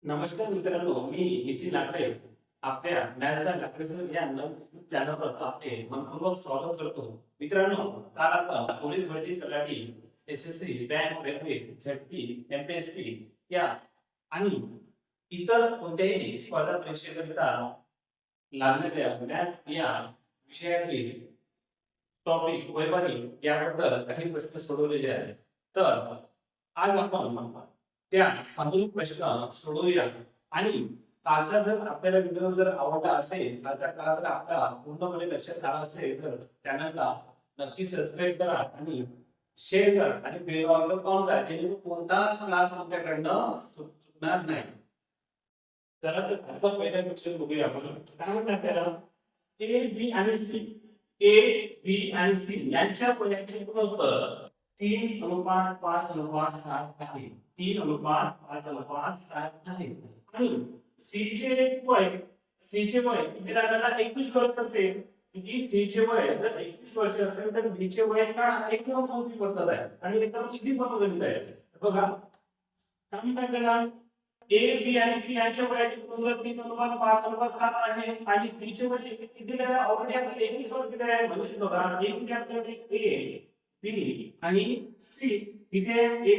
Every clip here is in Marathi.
नमस्कार मित्रांनो, मी नितीन लाकडे. आपल्या मॅथ्सला लाकडे सर या नवीन चॅनलवर आपले मनपूर्वक स्वागत करतो. मित्रांनो, काल आपण पोलीस भरती, तलाठी, एसएससी, बँक, रेल्वे, झडपी, एमपीएससी या आणि इतर कोणत्याही स्पर्धा परीक्षेकरिता लागणाऱ्या मॅथ्स या विषयातील टॉपिक वैभारिक याबद्दल काही प्रश्न सोडवलेले आहेत. तर आज आपण त्या सामूहिक प्रश्न सोडवूया. आणि कालचा जर आपल्याला व्हिडिओ जर आवडला असेल, कालचा क्लास जर आपला पूर्णपणे लक्षात आला असेल, तर चॅनलला नक्की सबस्क्राईब करा आणि शेअर करा आणि बेल आयकॉन ऑन करा, जेणेकरून कोणताच क्लास तुमच्याकडनं चुकणार नाही. चला तर आजचा पहिला क्वेश्चन बघूया आपण. काय म्हणतात आपल्याला? ए बी आणि सी, ए बी आणि सी यांच्या वयाचे गुणोत्तर 3:5:7 आहे. 3:5:7 आहे. आणि सी चे वय किती लागला? 21 वर्ष असेल. किती? सी चे वय जर 21 वर्ष असेल तर बी चे वय काढा. एकदम सोपी पद्धत आहे आणि एकदम इझी पद्धत आहे. बघा काय म्हणतात त्याला? ए बी आणि सी यांच्या वयाचे गुणोत्तर 3:5:7 आहे. आणि सी चे वय किती दिले आहे? ऑलरेडी आपल्याला 21 वर्ष दिले आहे. म्हणजे बघा एक किती आपल्याकडे? ए बी आणि सी किती आहे? ए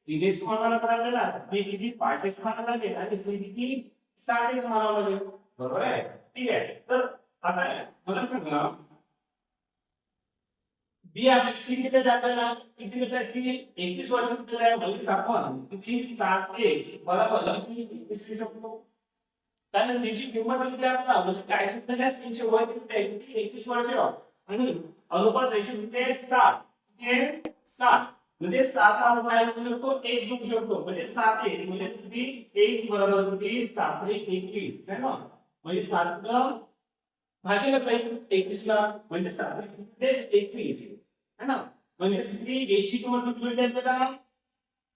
3x मानायला लागेल आणि किती? 5x मानायला लागेल आणि सी किती? 7x मानावं लागेल. बरोबर आहे? ठीक आहे. तर आता मला सांगा, बी आणि सी किती आपल्याला किती देत आहे? सी 21 वर्ष दिलेला आहे. म्हणजे आपण किती? 7x बरोबर किती 21 लिहू शकतो? कारण सी ची किंमत किती आपल्याला, म्हणजे काय दिलेलं आहे? सी चे वय किती आहे? किती? 21 वर्ष. आणि अनुपात रेशो किती आहे? 7. किती आहे? 7. म्हणजे 7 आपण काय लिहू शकतो? x लिहू शकतो. म्हणजे 7x म्हणजे किती? x बरोबर किती? 7 × 21 है ना. म्हणजे 7 भागिले 21 ला म्हणजे 7 × 21 है ना. म्हणजे किती? x ची किंमत किती मिळते आपल्याला?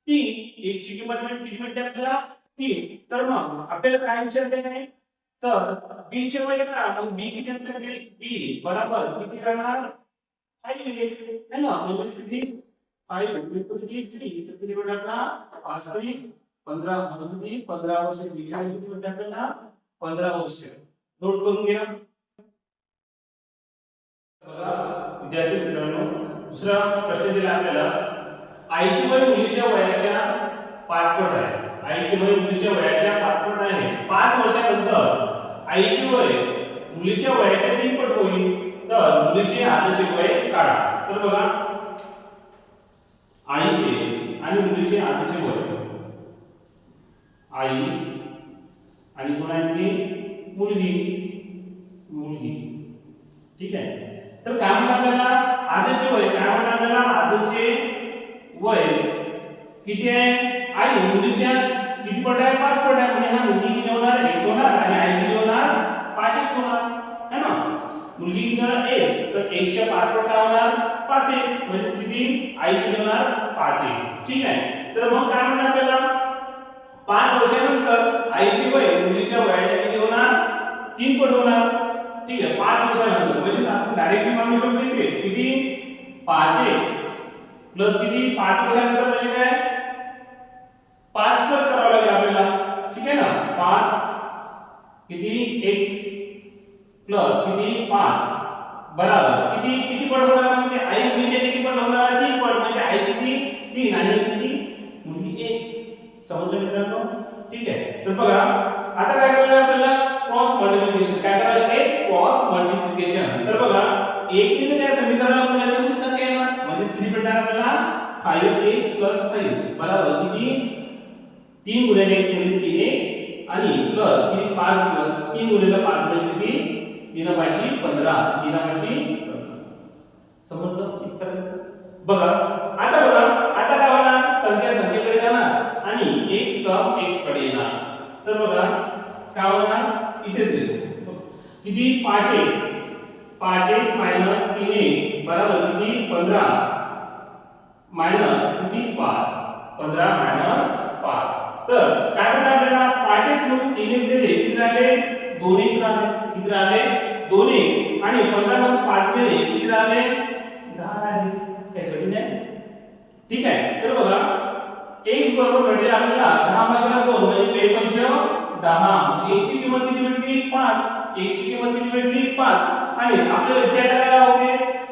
3. x ची किंमत किती मिळते आपल्याला? 3. तर मग आपल्याला काय विचारले आहे? तर b चे वय करा. मग b किती आपल्याकडे? b बरोबर किती राहणार? 5x है ना. म्हणजे किती? 5 into 3 तर किती भेटणार आपल्याला? 5 × 15 म्हणजे 15 वर्ष. किती भेटणार आपल्याला? 15 वर्ष. नोट करून घ्या. बघा विद्यार्थी मित्रांनो, दुसरा प्रश्न दिला आपल्याला. आईचे वय मुलीच्या वयाच्या 5 पट आहे. आईचे वय मुलीच्या वयाच्या 5 पट आहे. 5 वर्षानंतर आईचे वय मुलीच्या वयाच्या 3 पट होईल. तर मुलीचे आजचे वय काढा. तर बघा आईचे आणि मुलीचे आधीचे वय. आई आणि कोण आहे ती? मुलगी. ठीक आहे. तर काय म्हणतात आपल्याला? आजचे वय काय म्हणतात आपल्याला? आजचे वय किती आहे? आई मुलीच्या किती पट आहे? 5 पट आहे. म्हणजे हा मुलगी किती होणार? x होणार आणि आई किती होणार? 5x होणार है ना. मुलगी किती होणार? x. तर x च्या 5 पट काय होणार? 5x. म्हणजे किती? आई किती होणार? 5x. ठीक आहे. तर मग काय म्हणतात आपल्याला? 5 वर्षानंतर आईचे वय मुलीच्या वयाच्या किती होणार? 3 पट होणार. ठीक आहे. 5 वर्षानंतर म्हणजे आपण डायरेक्टली मांडू शकतो इथे किती? 5x प्लस किती? 5 वर्षानंतर म्हणजे काय? 5 प्लस करावं लागेल आपल्याला. ठीक आहे ना. 5 किती? x प्लस किती? 5 बरोबर किती पट होणार? म्हणजे आई मुलीच्या किती पट होणार? 3 पट. म्हणजे आई किती? 3 आणि किती? मुलगी 1. समजलं मित्रांनो? ठीक आहे. तर बघा आता काय करायला आपल्याला? Cross multiplication. काय करायला लागेल? Cross multiplication. तर बघा 1 ने त्या समीकरणाला गुणल्यावर किती संख्या येणार? म्हणजे किती भेटणार आपल्याला? 5x 5 बरोबर किती? 3 × x म्हणजे 3x आणि प्लस किती? 5 3 × 5 म्हणजे किती? 3 × 5 15. 3 × 5 15. समजलं इथपर्यंत? बघा आता काय होणार? संख्या संख्येकडे जाणार आणि x टर्म x कडे येणार. तर बघा काय होणार? इथेच येतो किती? 5x 5x 3x बरोबर किती? 15 मायनस किती? 5. 15 - 5. तर काय म्हणतात आपल्याला? 5x मधून 3x गेले किती राहिले? 2x राहिले. किती राहिले? 2x. आणि 15 मधून 5 गेले किती राहिले? 10 राहिले. काय कठीण आहे? ठीक आहे. तर बघा x x बरोबर भेटेल आपल्याला 10 भागिले 2 म्हणजे 2 पंच 10. x ची किंमत किती भेटली 5. x ची किंमत किती भेटली 5. आणि आपल्याला विचारायला काय होते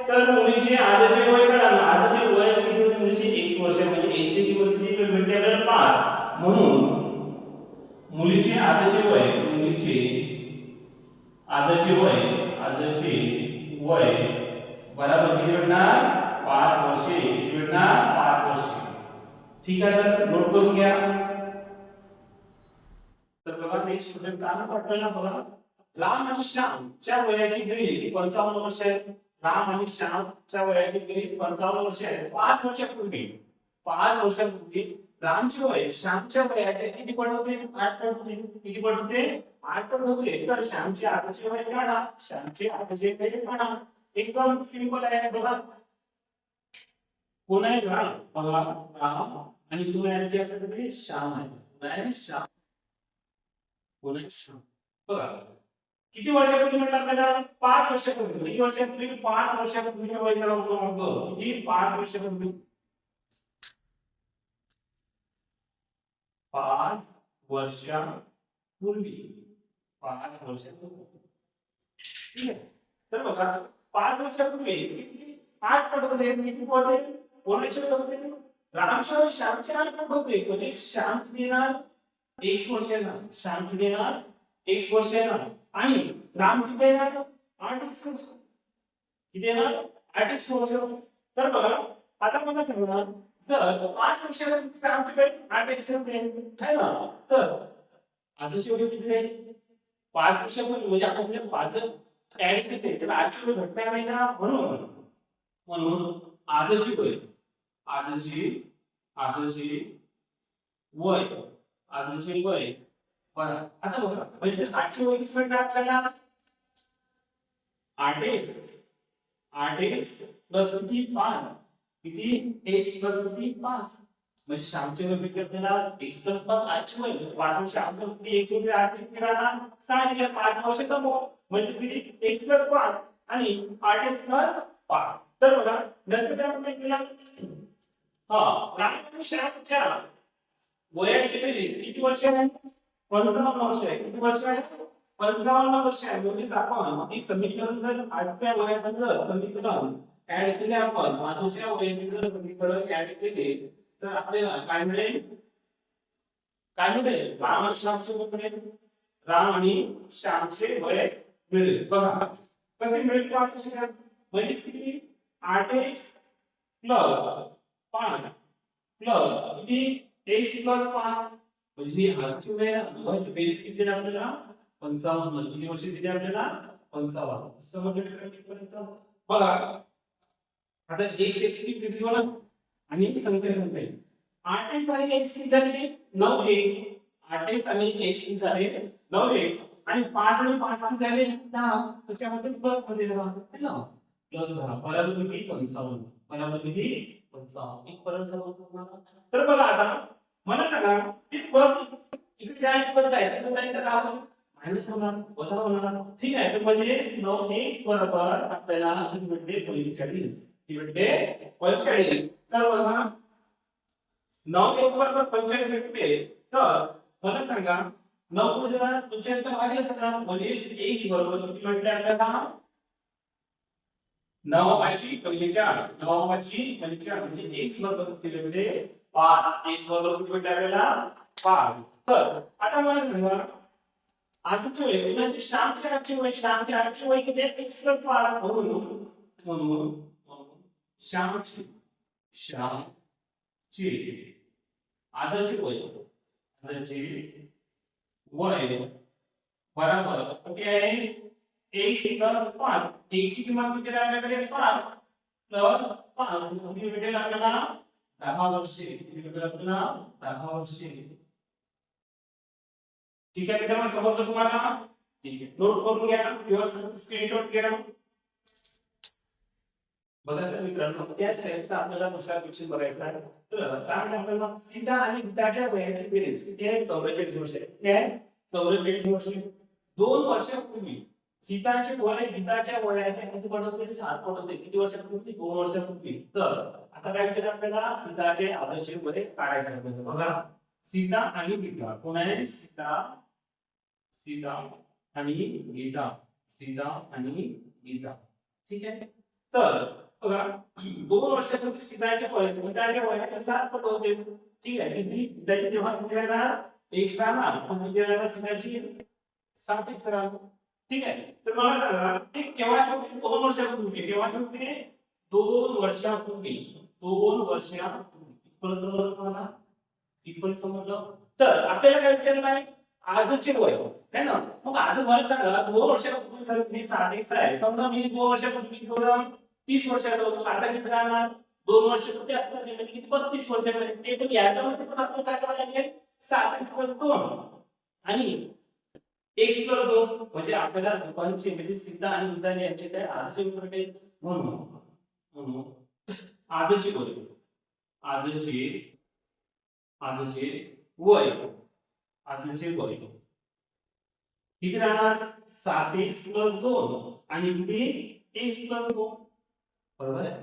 तर मुलीचे आजचे वय काढा. आजचे वय किती होते मुलीचे x वर्ष म्हणजे x ची किंमत किती भेटली आपल्याला 5. म्हणून मुलीचे आजचे वय बरोबर किती भेटणार 5 वर्षे. किती भेटणार 5 वर्षे. ठीक आहे तर नोट करून घ्या. तर बघा नेक्स्ट क्वेश्चन काय आपल्याला बघा राम आणि श्यामच्या वयाची बेरीज 55 वर्ष आहे. राम आणि श्यामच्या वयाची बेरीज 55 वर्ष आहे. 5 वर्षापूर्वी रामचे वय श्यामच्या वयाच्या किती पट होते 8 पट होते. किती पट होते 8 पट होते. तर श्यामचे आजचे वय काढा. श्यामचे आजचे वय काढा. एकदम सिंपल आहे बघा. कोण आहे राम बघा राम आणि दोन आहे आपल्याकडे श्याम आहे. कोण आहे श्याम. कोण आहे श्याम बघा किती वर्षापूर्वी म्हटलं आपल्याला 5 वर्षापूर्वी. किती वर्षापूर्वी 5 वर्षापूर्वी वय काढा. किती 5 वर्षापूर्वी 5 वर्षापूर्वी 5 वर्षापूर्वी. ठीक आहे तर बघा 5 वर्षापूर्वी किती 8 पट होते. किती होते कोणाचे होते रामचे वय श्यामचे 8 पट होते. म्हणजे श्याम किती येणार 1 वर्ष येणार. श्याम किती येणार 1 वर्ष येणार. आणि राम किती येणार 8 वर्ष. किती येणार 8 वर्ष. तर बघा आता मला सांगा जर 5 वर्षापूर्वी रामचे वय 8 वर्ष होते है ना तर आजचे वय किती आहे 5 वर्षापूर्वी. म्हणजे आपण जर 5 ऍड केले तर आजचे वय घटणार नाही ना. म्हणून आजचे वय बरं आता बघा म्हणजे आजचे वय किती भेटणार असल्याला 8x प्लस किती 5. किती x प्लस किती 5. म्हणजे श्यामचे वय भेटले आपल्याला x प्लस 5. आजचे वय 5 वर्ष आपण किती x मध्ये आजचे किती राहणार 6 दिले 5 वर्ष समोर म्हणजे किती x प्लस 5 आणि 8x प्लस 5. तर बघा नंतर काय आपण केला राम आणि श्यामच्या वयाची बेरीज किती वर्ष आहे 55 वर्ष आहे. किती वर्ष आहे 55 वर्ष आहे. म्हणजे आपण हे समीकरण जर आजच्या वयाचं जर समीकरण ऍड केले आपण आजच्या वयाचे जर समीकरण ऍड केले तर आपल्याला काय मिळेल राम आणि श्यामचे वय मिळेल. राम आणि श्यामचे वय मिळेल. बघा कसे मिळेल म्हणजे किती 8x प्लस 5 प्लस किती x प्लस 5 म्हणजे आजची वय दोघांची बेरीज किती दिली आपल्याला 55. किती वर्ष दिली आपल्याला 55. समजलं कितीपर्यंत बघा आता x ची बेरीज होणार आणि संख्या 8x आणि x किती झाले 9x. 8x आणि x किती झाले 9x आणि 5 आणि 5 किती झाले 10. त्याच्यामध्ये प्लस मध्ये है ना प्लस 10 बरोबर किती 55. बरोबर किती 55. एक परत समजतो तुम्हाला. तर बघा आता मला सांगा की प्लस इकडे काय प्लस आहे तर काय तर आपण मायनस होणार वजा होणार. ठीक आहे तर म्हणजे 9x बरोबर आपल्याला किती भेटते 45. किती भेटते 45. तर बघा 9x बरोबर 45 भेटते. तर मला सांगा 9 जरा 45 चा भागिले करा म्हणजे x बरोबर किती भेटते आपल्याला 9/45 म्हणजे x बरोबर किती भेटते 5. x बरोबर किती भेटते आपल्याला 5. तर आता मला सांगा आजचे वय म्हणजे श्यामचे आजचे वय किती आहे x + 5. म्हणून श्यामचे आजचे वय बरोबर किती आहे x + 5. x ची किंमत किती आहे आपल्याकडे 5 + 5 किती भेटेल आपल्याला 10 वर्षे. किती भेटेल आपल्याला 10 वर्षे. ठीक आहे मित्रांनो समजलं तुम्हाला. ठीक आहे नोट करून घ्या किंवा स्क्रीनशॉट घ्या. बघा तर मित्रांनो त्या स्टेपचा आपल्याला दुसरा क्वेश्चन बघायचा आहे. तर काय म्हणतात आपल्याला सीता आणि गीताच्या वयाची बेरीज किती आहे 44 वर्ष. किती आहे 44 वर्ष. 2 वर्षापूर्वी सीताचे वय गीताच्या वयाच्या किती पट होते 7 पट होते. किती वर्षापूर्वी 2 वर्षापूर्वी. तर आता काय विचार आपल्याला सीताचे आधीचे वय काढायचे आपल्याला बघा सीता आणि गीता कोण आहे सीता सीता आणि गीता सीता आणि गीता ठीक आहे तर बघा 2 वर्षापूर्वी सीताचे वय गीताच्या वयाच्या 7 पट होते ठीक आहे किती गीताची तेव्हा किती राहणार x राहणार पण किती राहणार सीताची 7x राहणार ठीक आहे तर मला सांगा हे केव्हाच्या 2 वर्षापूर्वी केव्हाच्या होते 2 वर्षापूर्वी 2 वर्षापूर्वी इक्वल समजलं तुम्हाला इक्वल समजलं तर आपल्याला काय विचारलं आहे आजचे वय है ना मग आज मला सांगा 2 वर्षापूर्वी जर तुम्ही 7x आहे समजा मी 2 वर्षापूर्वी थोडा 30 वर्षाचा होतो आता किती राहणार 2 वर्षापूर्वी असतात म्हणजे किती 32 वर्षापर्यंत ते पण याच्यामध्ये पण आपल्याला काय करायला लागेल 7x + 2 आणि x + 2 म्हणजे आपल्याला दोघांचे म्हणजे सीता आणि गीता यांचे काय आजचे वय म्हणून आजचे वय आजचे वय किती राहणार 7x + 2 आणि किती x + 2 बरोबर आहे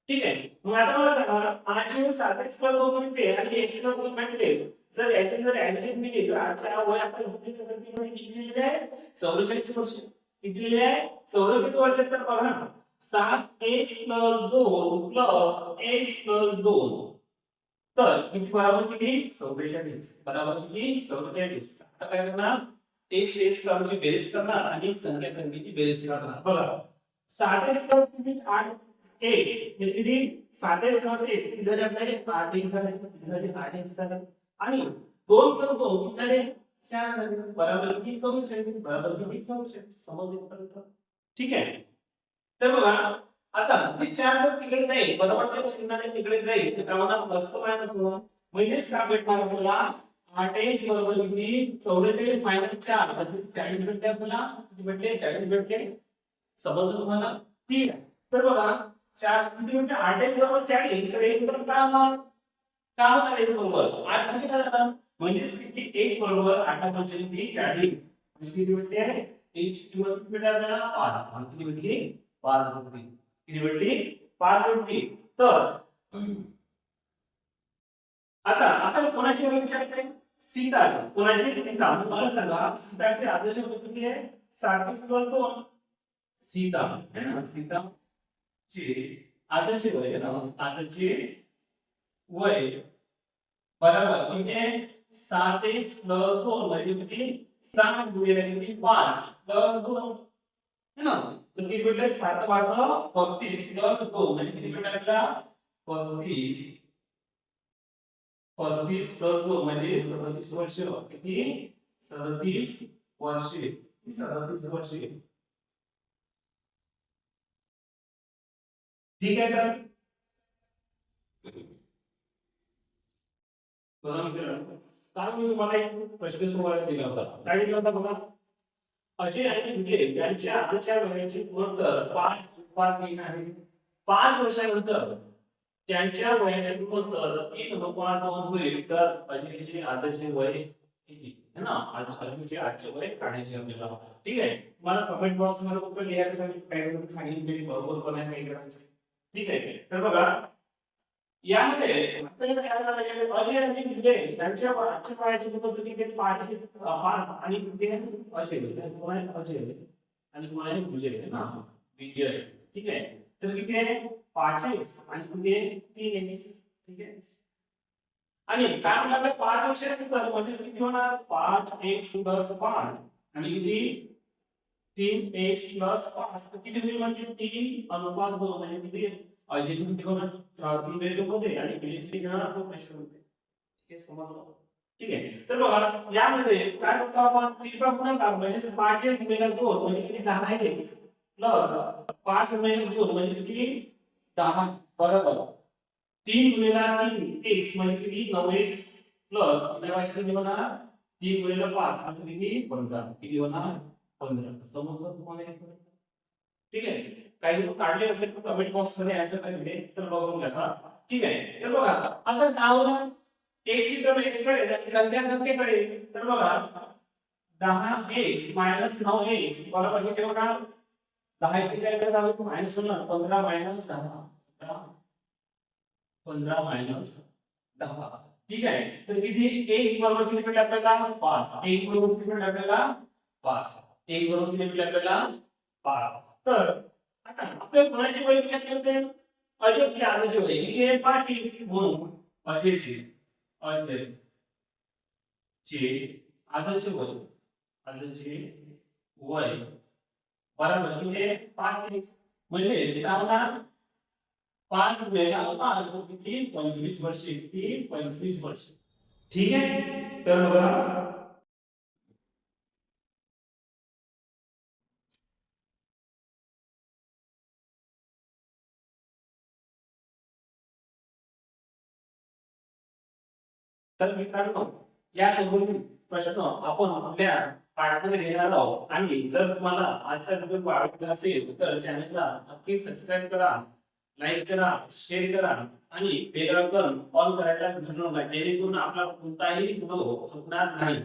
ठीक आहे मग आता मला सांगा आजचे 7x + 2 म्हटले आणि x + 2 म्हटले जर याची जर ऍडिशन दिली तर आजच्या वय आपण किती संख्येमध्ये किती लिहिले आहे 44 वर्ष किती लिहिले आहे 44 वर्ष तर बघा 7x + 2 x + 2 तर किती बरोबर किती 44 बरोबर किती 44 आता काय करणार x ची बेरीज करणार आणि संख्येची बेरीज करणार बघा 7x + किती 8x म्हणजे किती 7x + x किती झाले आपले 8x झाले 8x झाले आणि 2 + 2 किती झाले 4 झाले बरोबर किती 44 बरोबर किती 44 समजलं ठीक आहे तर बघा आता हे 4 जर तिकडे जाईल बरोबरच्या चिन्हाने तिकडे जाईल तर काय होणार प्लस मायनस होणार म्हणजेच काय भेटणार आपल्याला 8x बरोबर किती 44 - 4 म्हणजे 40 भेटते आपल्याला किती भेटले 40 भेटले समजलं तुम्हाला ठीक आहे तर बघा 4 किती भेटते 8x बरोबर 40 तर x बरोबर काय होणार x बरोबर 8 किती जाणार म्हणजे किती x बरोबर 8 म्हणजे किती 40 म्हणजे किती भेटते x किंमत किती भेटते आपल्याला 5 आणि किती भेटली 5 भेटली किती भेटली 5 भेटली तर आता आपण कोणाची वय विचारते सीताची कोणाची सीता मला सांगा सीताची आधीचे वय किती आहे 7x + 2 सीता है ना सीताची आधीचे वय ना आधीचे वय बरोबर म्हणजे 7x + 2 म्हणजे किती 7 गुणिले किती 5 + 2 है ना तर किती भेटले 7 × 5 = 35 + 2 म्हणजे किती भेटले आपल्याला 35 + 2 म्हणजे 37 वर्ष किती 37 वर्षे 37 वर्षे ठीक आहे का बघा मित्रांनो कारण मी तुम्हाला एक प्रश्न सोडवायला दिला होता काय दिला होता बघा अजय आणि विजय यांच्या आजच्या वयाचे गुणोत्तर 5:3 आहे 5 वर्षानंतर त्यांच्या वयाचे गुणोत्तर 3:2 होईल तर अजयचे आजचे वय किती है ना अजयचे आजचे वय काढायचे आपल्याला ठीक आहे मला कमेंट बॉक्स मध्ये फक्त लिहायला सांगितले बरोबर पण आहे काही जणांचे ठीक आहे तर बघा यामध्ये आपल्याला काय करायला लागेल अजय आणि विजय यांच्या आजच्या वयाचे गुणोत्तर किती 5 आणि विजय अजय कोण आहे अजय आणि कोण आहे विजय है ना विजय ठीक आहे तर किती आहे 5x आणि किती आहे 3x ठीक आहे आणि काय म्हणलं 5 वर्षाचे तर म्हणजे किती होणार 5x + 5 आणि किती 3x + 5 तर किती होईल म्हणजे 3:2 म्हणजे किती अजयची किती होणार 3 रेशो मध्ये आणि विजयची किती होणार 2 रेशो मध्ये ठीक आहे समजलं ठीक आहे तर बघा यामध्ये काय करतो आपण 3 चा गुणाकार म्हणजे 5x * 2 म्हणजे किती 10x प्लस 5 * 2 म्हणजे किती 10 बरोबर 3 × 3 x म्हणजे किती 9x प्लस आपल्या वाचन किती होणार 3 × 5 म्हणजे किती 15 किती होणार 15 समजलं तुम्हाला ठीक आहे काही जर काढले असेल तर कमेंट बॉक्स मध्ये आन्सर दिले तर बघून घ्या ठीक आहे तर बघा आता काय होणार x ची टर्म x कडे आणि संख्येकडे तर बघा 10x - 9x बरोबर किती होणार 10 च्या जागी राहतो -15 - 10 15 मायनस 10. ठीक आहे. तर किती x बरोबर किती भेटले आपल्याला 5. x बरोबर किती भेटले आपल्याला 5. x बरोबर किती भेटले आपल्याला 5. तर आता आपल्या गुणाचे वय विचार करते अजय की आजचे वय किती आहे 5x म्हणून अजयचे आजचे वय बरोबर किती आहे 5x म्हणजे काय होणार 5 गुणिले 5 किती 25 वर्ष किती 25 वर्ष. ठीक आहे. तर बघा तर मित्रांनो या संबंधित प्रश्न आपण आपल्या पाठामध्ये घेणार आहोत आणि जर तुम्हाला आजचा व्हिडिओ आवडला असेल तर चॅनलला नक्की सबस्क्राइब करा, लाईक करा, शेअर करा आणि बेल आयकॉन ऑन करायला विसरू नका जेणेकरून आपला कोणताही व्हिडिओ चुकणार नाही.